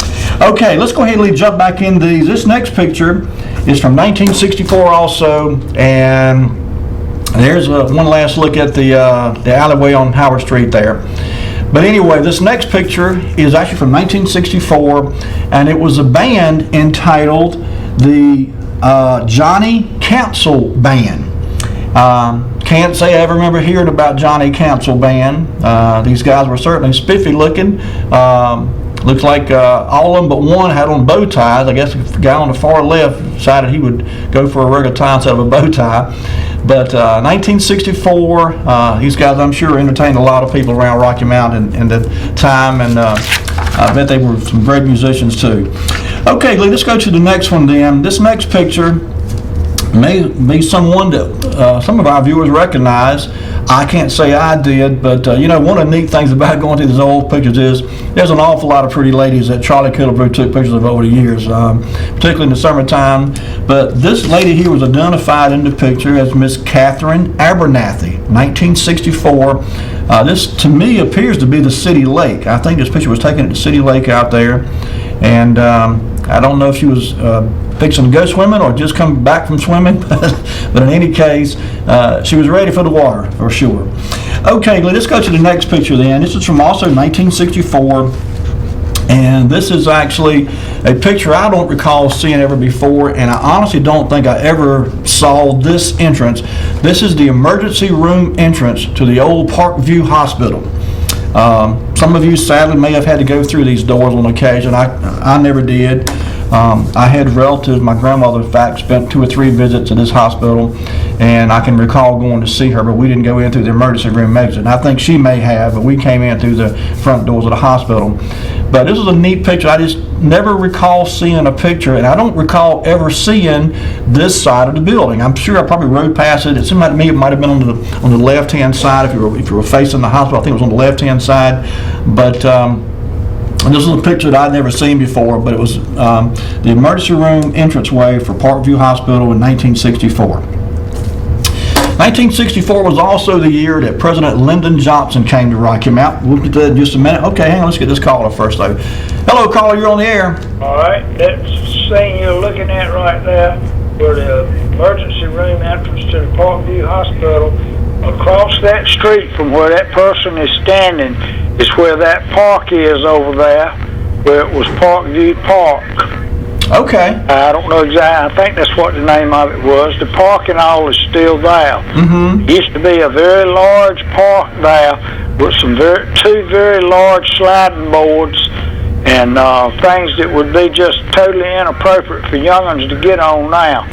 Okay, let's go ahead and jump back into these. This next picture is from 1964 also, and there's one last look at the alleyway on Howard Street there. But anyway, this next picture is actually from 1964, and it was a band entitled the Johnny Council Band. Can't say I ever remember hearing about Johnny Council Band. These guys were certainly spiffy looking. Looks like all of them but one had on bow ties. I guess the guy on the far left decided he would go for a regular tie instead of a bow tie. But 1964, these guys I'm sure entertained a lot of people around Rocky Mountain in the time, and I bet they were some great musicians too. Okay, Lee, let's go to the next one then. This next picture may be someone that some of our viewers recognize. I can't say I did, but one of the neat things about going through these old pictures is there's an awful lot of pretty ladies that Charlie Killebrew took pictures of over the years, particularly in the summertime. But this lady here was identified in the picture as Miss Catherine Abernathy, 1964. This, to me, appears to be the city lake. I think this picture was taken at the city lake out there, and I don't know if she was fixing to go swimming or just come back from swimming, but in any case, she was ready for the water, for sure. Okay, let's go to the next picture then. This is from also 1964, and this is actually a picture I don't recall seeing ever before, and I honestly don't think I ever saw this entrance. This is the emergency room entrance to the old Parkview Hospital. Some of you sadly may have had to go through these doors on occasion. I never did. I had relatives, my grandmother in fact spent 2 or 3 visits at this hospital, and I can recall going to see her, but we didn't go in through the emergency room exit. And I think she may have, but we came in through the front doors of the hospital. But this is a neat picture. I just never recall seeing a picture, and I don't recall ever seeing this side of the building. I'm sure I probably rode past it. It seemed like to me it might have been on the left-hand side if you were facing the hospital. I think it was on the left-hand side, but this is a picture that I'd never seen before, but it was the emergency room entranceway for Parkview Hospital in 1964. 1964 was also the year that President Lyndon Johnson came to Rocky Mountain. We'll get to that in just a minute. Okay, hang on, let's get this caller first though. Hello, caller, you're on the air. All right, that thing you're looking at right there, where the emergency room entrance to the Parkview Hospital, across that street from where that person is standing is where that park is over there, where it was Parkview Park. Okay. I don't know exactly. I think that's what the name of it was. The park and all is still there. Mm-hmm. It used to be a very large park there with two very large sliding boards and things that would be just totally inappropriate for young'uns to get on now.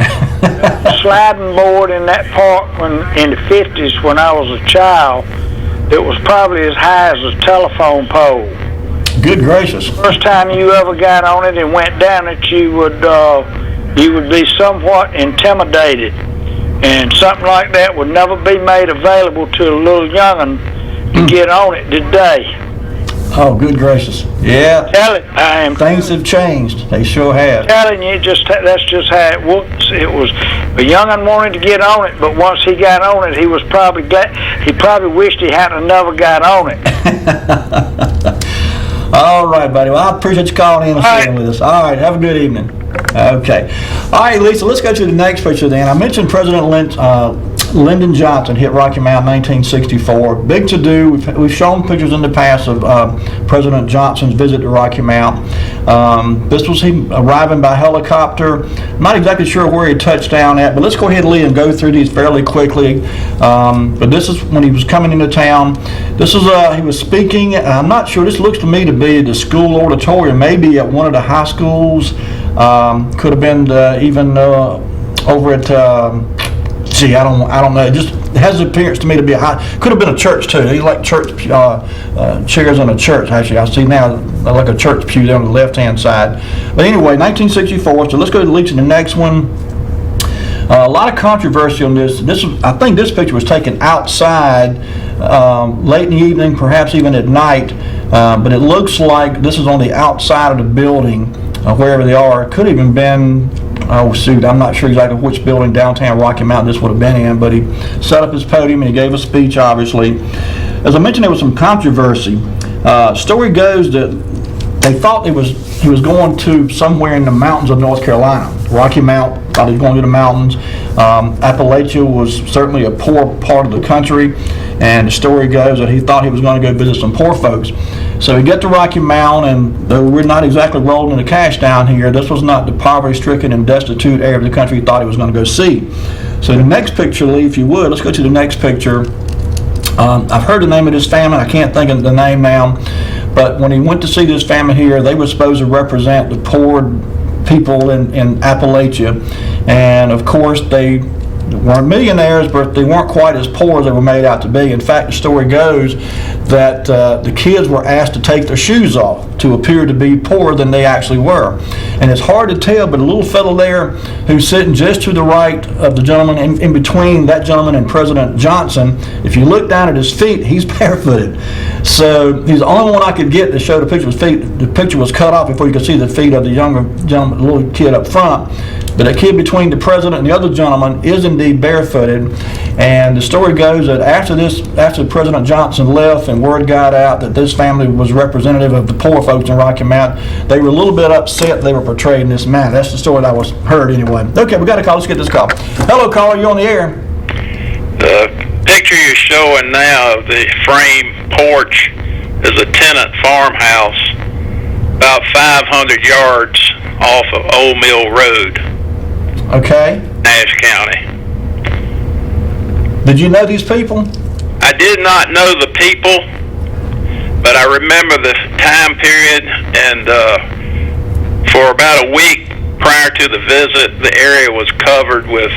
Sliding board in that park in the 50s when I was a child, it was probably as high as a telephone pole. Good gracious. First time you ever got on it and went down it, you would be somewhat intimidated, and something like that would never be made available to a little young'un to get on it today. Oh, good gracious. Yeah. I am. Things have changed. They sure have. Telling you, that's just how it was. It was a young'un wanted to get on it, but once he got on it, he was probably glad. He probably wished he hadn't never got on it. All right, buddy. Well, I appreciate you calling in and sharing with us. All right, have a good evening. Okay. All right, Lisa, let's go to the next picture then. I mentioned President Lyndon Johnson hit Rocky Mount in 1964. Big to-do. We've shown pictures in the past of President Johnson's visit to Rocky Mount. This was him arriving by helicopter. I'm not exactly sure where he touched down at, but let's go ahead, Lee, and go through these fairly quickly. But this is when he was coming into town. This is he was speaking. I'm not sure. This looks to me to be the school auditorium, maybe at one of the high schools. Could have been even over at. I don't know. It just has the appearance to me to be a high. Could have been a church too. He's like church chairs in a church. Actually, I see now like a church pew there on the left-hand side. But anyway, 1964. So let's go to the next one. A lot of controversy on this. I think this picture was taken outside late in the evening, perhaps even at night. But it looks like this is on the outside of the building, wherever they are. It could have even been. Oh, shoot, I'm not sure exactly which building downtown Rocky Mount this would have been in, but he set up his podium and he gave a speech, obviously. As I mentioned, there was some controversy. Story goes that they thought he was going to somewhere in the mountains of North Carolina. Rocky Mount, thought he was going to the mountains. Appalachia was certainly a poor part of the country, and the story goes that he thought he was going to go visit some poor folks. So he got to Rocky Mount, and though we're not exactly rolling in the cash down here, this was not the poverty-stricken and destitute area of the country he thought he was going to go see. So the next picture, Lee, if you would, let's go to the next picture. I've heard the name of this family. I can't think of the name now. But when he went to see this family here, they were supposed to represent the poor people in Appalachia. And of course, they weren't millionaires, but they weren't quite as poor as they were made out to be. In fact, the story goes that the kids were asked to take their shoes off to appear to be poorer than they actually were. And it's hard to tell, but a little fellow there who's sitting just to the right of the gentleman, in between that gentleman and President Johnson, if you look down at his feet, he's barefooted. So he's the only one I could get to show the picture of his feet. The picture was cut off before you could see the feet of the younger gentleman, the little kid up front. But that kid between the president and the other gentleman is indeed barefooted. And the story goes that after President Johnson left and word got out that this family was representative of the poor folks in Rocky Mount, they were a little bit upset they were portrayed in this manner. That's the story that was heard anyway. Okay, we got a call. Let's get this call. Hello, caller. You on the air? The picture you're showing now of the frame porch is a tenant farmhouse about 500 yards off of Old Mill Road. Okay. Nash County. Did you know these people? I did not know the people, but I remember the time period, and for about a week prior to the visit, the area was covered with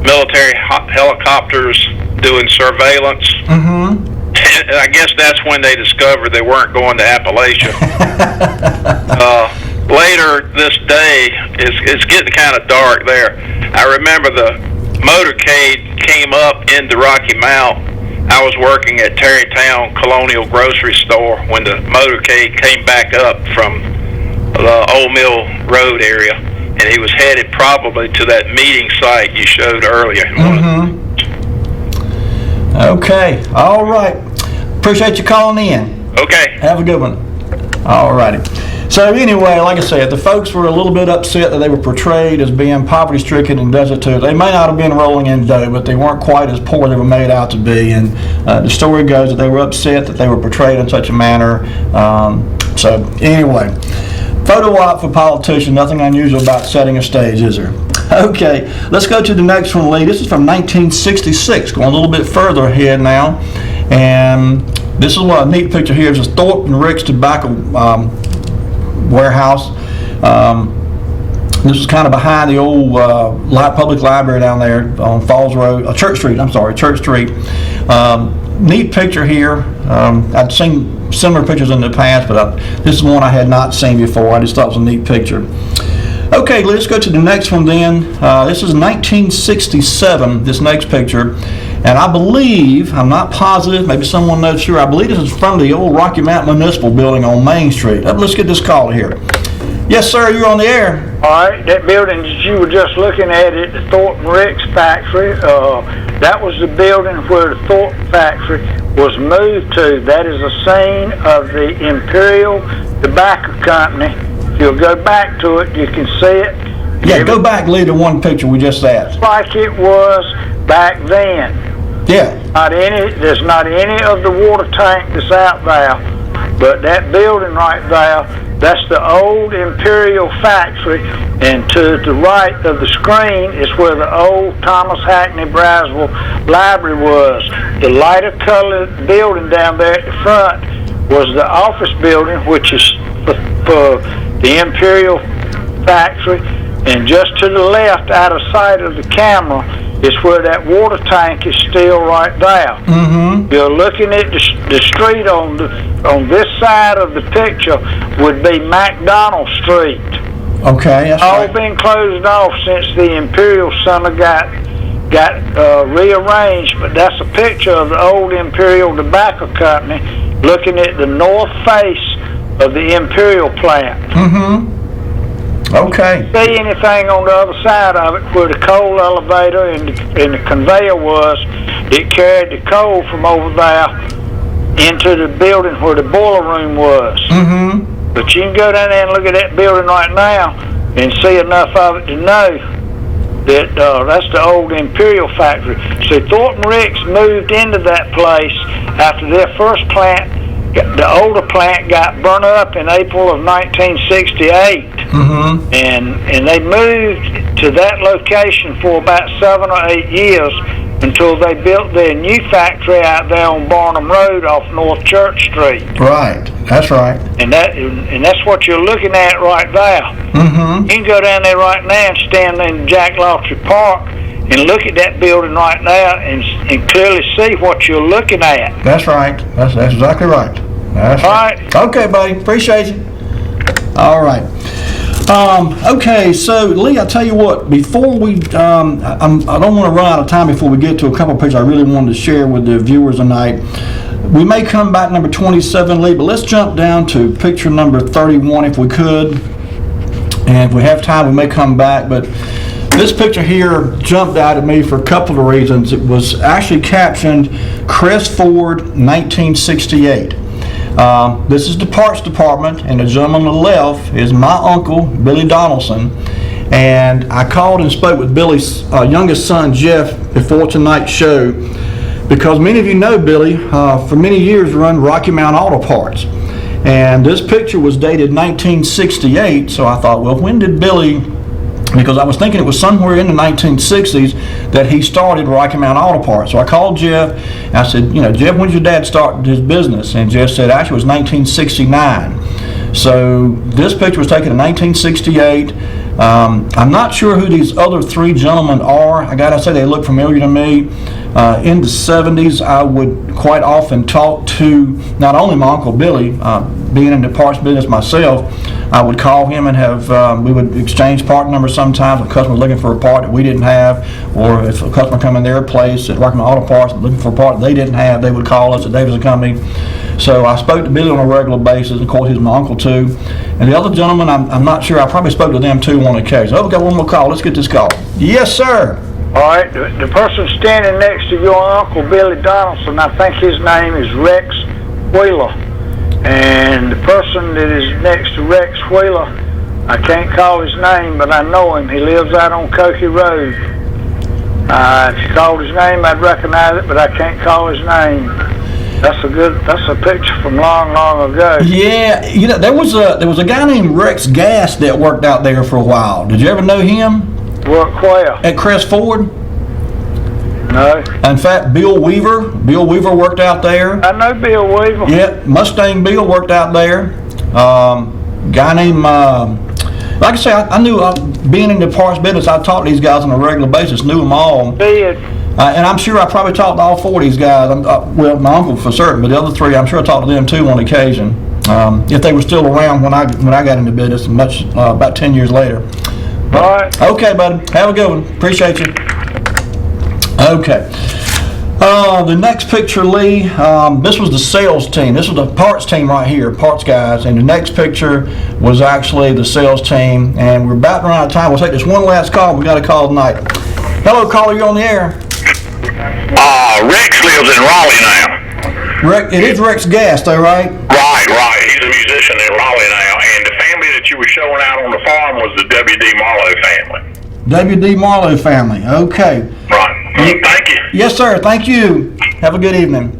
military helicopters doing surveillance. Mm-hmm. And I guess that's when they discovered they weren't going to Appalachia. Later this day, it's getting kind of dark there. I remember the motorcade came up into Rocky Mount. I was working at Terrytown Colonial Grocery Store when the motorcade came back up from the Old Mill Road area, and he was headed probably to that meeting site you showed earlier. Mm-hmm. Okay. All right. Appreciate you calling in. Okay. Have a good one. All righty. So anyway, like I said, the folks were a little bit upset that they were portrayed as being poverty-stricken and destitute. They may not have been rolling in dough, but they weren't quite as poor as they were made out to be. And the story goes that they were upset that they were portrayed in such a manner. So anyway, Photo op for politician, nothing unusual about setting a stage, is there? Okay, let's go to the next one, Lee. This is from 1966, going a little bit further ahead now. And this is what a neat picture here. This is Thorpe and Rick's tobacco warehouse. This is kind of behind the old public library down there on Falls Road, Church Street. Neat picture here. I'd seen similar pictures in the past, but this is one I had not seen before. I just thought it was a neat picture. Okay, let's go to the next one then. This is 1967, this next picture. And I believe, I'm not positive, maybe someone knows sure, I believe this is from the old Rocky Mountain Municipal Building on Main Street. Let's get this call here. Yes, sir, you're on the air. All right, that building that you were just looking at, the Thorpe and Rick's factory, that was the building where the Thorpe factory was moved to. That is a scene of the Imperial Tobacco Company. If you'll go back to it, you can see it. Yeah, go back, Lee, to one picture we just had. Like it was back then. Yeah. There's not any of the water tank that's out there, but that building right there, that's the old Imperial factory, and to the right of the screen is where the old Thomas Hackney Brownsville Library was. The lighter colored building down there at the front was the office building, which is for the Imperial factory, and just to the left, out of sight of the camera, is where that water tank is still right there. Mm-hmm. You're looking at the street on this side of the picture would be McDonald Street. Okay, that's all right. been closed off since the Imperial Center got rearranged, but that's a picture of the old Imperial Tobacco Company looking at the north face of the Imperial plant. Mm-hmm. Okay. See anything on the other side of it where the coal elevator and the conveyor was, it carried the coal from over there into the building where the boiler room was. Mm-hmm. But you can go down there and look at that building right now and see enough of it to know that that's the old Imperial factory. So Thorpe and Rick's moved into that place after their first plant. The older plant got burnt up in April of 1968, mm-hmm. and they moved to that location for about 7 or 8 years until they built their new factory out there on Barnum Road off North Church Street. Right, that's right. And that's what you're looking at right there. Mm-hmm. You can go down there right now and stand in Jack Lawtrey Park and look at that building right now and clearly see what you're looking at. That's right. That's exactly right. That's all right. Okay, buddy. Appreciate you. All right. Okay, so Lee, I tell you what. Before we, I don't want to run out of time before we get to a couple of pictures I really wanted to share with the viewers tonight. We may come back number 27, Lee, but let's jump down to picture number 31 if we could. And if we have time, we may come back, but. This picture here jumped out at me for a couple of reasons. It was actually captioned Chris Ford 1968. This is the parts department, and the gentleman on the left is my uncle, Billy Donaldson. And I called and spoke with Billy's youngest son, Jeff, before tonight's show, because many of you know Billy, for many years run Rocky Mountain Auto Parts. And this picture was dated 1968, so I thought, well, when did Billy... Because I was thinking it was somewhere in the 1960s that he started Rocky Mountain Auto Parts. So I called Jeff, and I said, Jeff, when did your dad start his business? And Jeff said, actually, it was 1969. So this picture was taken in 1968. I'm not sure who these other three gentlemen are. I gotta say, they look familiar to me. In the 70s, I would quite often talk to not only my Uncle Billy, being in the parts business myself, I would call him and we would exchange part numbers sometimes. If a customer was looking for a part that we didn't have, or if a customer come in their place at Rocky Mountain Auto Parts looking for a part they didn't have, they would call us at Davidson Company. So I spoke to Billy on a regular basis, and of course he's my uncle too. And the other gentleman, I'm not sure, I probably spoke to them too on occasion. Oh, we got one more call. Let's get this call. Yes, sir. All right, the person standing next to your Uncle Billy Donaldson, I think his name is Rex Wheeler. And the person that is next to Rex Wheeler, I can't call his name, but I know him. He lives out on Cokie Road. If you called his name, I'd recognize it, but I can't call his name. That's a picture from long ago. Yeah, there was a guy named Rex Gass that worked out there for a while. Did you ever know him? Work where? At Crest Ford. No. In fact, Bill Weaver worked out there. I know Bill Weaver. Yeah, Mustang Bill worked out there. Guy named, like I say, I knew, being in the parts business, I talked to these guys on a regular basis, knew them all. Did. And I'm sure I probably talked to all 4 of these guys. Well, my uncle for certain, but the other 3, I'm sure I talked to them too on occasion. If they were still around when I got into business, about 10 years later. All right. Okay, buddy. Have a good one. Appreciate you. Okay. The next picture, Lee, this was the sales team. This was the parts team right here, parts guys. And the next picture was actually the sales team. And we're about to run out of time. We'll take this one last call. We got a call tonight. Hello, caller. You're on the air. Rex lives in Raleigh now. It is Rex Gass, though, right? Right. He's a musician in Raleigh now. And the family that you were showing out on the farm was the W.D. Marlowe family. W.D. Marlowe family. Okay. Right. Thank you. Yes, sir. Thank you. Have a good evening.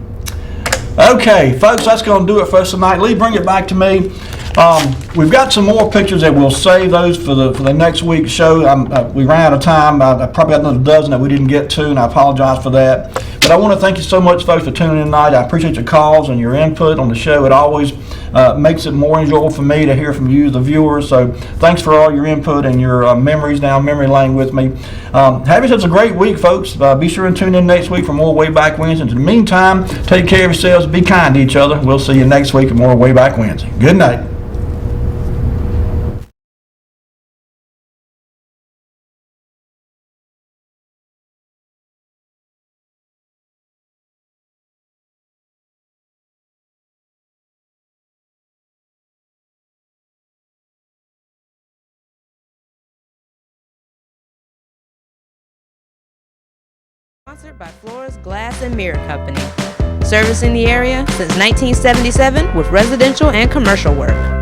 Okay, folks, that's going to do it for us tonight. Lee, bring it back to me. We've got some more pictures that we'll save those for the next week's show. We ran out of time. I probably got another dozen that we didn't get to, and I apologize for that. But I want to thank you so much, folks, for tuning in tonight. I appreciate your calls and your input on the show. It always makes it more enjoyable for me to hear from you, the viewers. So thanks for all your input and your memories down memory lane with me. Have yourselves a great week, folks. Be sure and tune in next week for more Wayback Wednesday. In the meantime, take care of yourselves. Be kind to each other. We'll see you next week for more Wayback Wednesday. Good night. Sponsored by Flores Glass and Mirror Company. Servicing the area since 1977 with residential and commercial work.